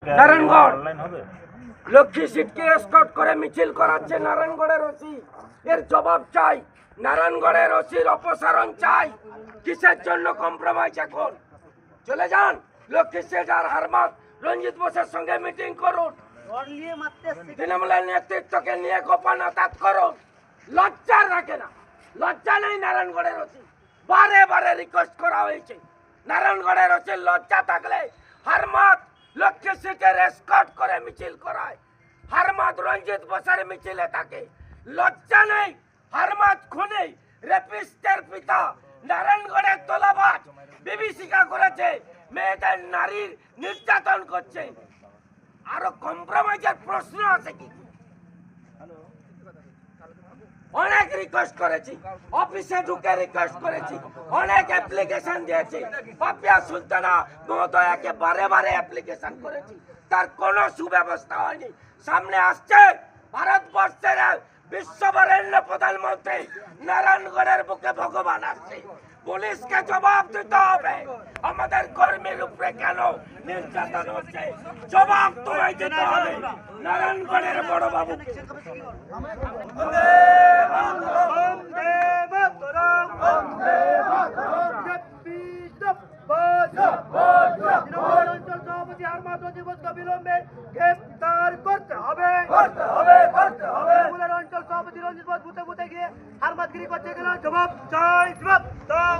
Narayangarh Lakshmi সিটকে escort করে মিছিল করাচ্ছে নারায়ণগড়ের ওসি। এর জবাব চাই। নারায়ণগড়ের ওসির অপসারণ চাই। কিসের জন্য কম্প্রোমাইজ এখন? চলে যান লক্ষ্মী সিট আর হারমাত রঞ্জিত বোসের সঙ্গে মিটিং করুন। তৃণমূলের নেতৃত্বকে নিয়ে গোপনাতাত করুন। লজ্জা রাখে না, লজ্জা নেই নারায়ণগড়ের ওসি। বারে বারে রিকোয়েস্ট করা হয়েছে, নারায়ণগড়ের ওসির লজ্জা থাকলে হারমাত লক্ষ্মী সিটের এসকর্ট করে মিছিল করায়। হারমাত রঞ্জিত বোসের মিছিলে থাকে। লজ্জা নেই। হারমাত খুনি, রেপিস্টের পিতা, নারায়ণগড়ের তোলাবাজ, বিভীষিকা করেছে, মেয়েদের নারীর নির্যাতন করছে। আরো কম্প্রোমাইজের প্রশ্ন আছে কি? অনেক রিকোয়েস্ট করেছি, অফিসে ঢুকে রিকোয়েস্ট করেছি, অনেক অ্যাপ্লিকেশন দিয়েছি। পাপিয়া সুলতানা মহোদয়াকে বারে বারে অ্যাপ্লিকেশন করেছি, তার কোনো সুব্যবস্থা হয়নি। সামনে আসছে ভারতবর্ষের বিশ্ববরেণ্য প্রধানমন্ত্রী, নারায়ণগড়ের বুকে ভগবান আসছে। পুলিশকে জবাব দিতে হবে আমাদের কর্মীর উপরে কেন নির্যাতন হচ্ছে। জবাব তোমায় দিতে হবে নারায়ণগড়ের বড় বাবু। গ্রেফতার করতে হবে। অঞ্চল সভাপতি রঞ্জিত বুথে বুথে গিয়ে হারমাতগিরি করতে গেলে জবাব চাই, জবাব দাও।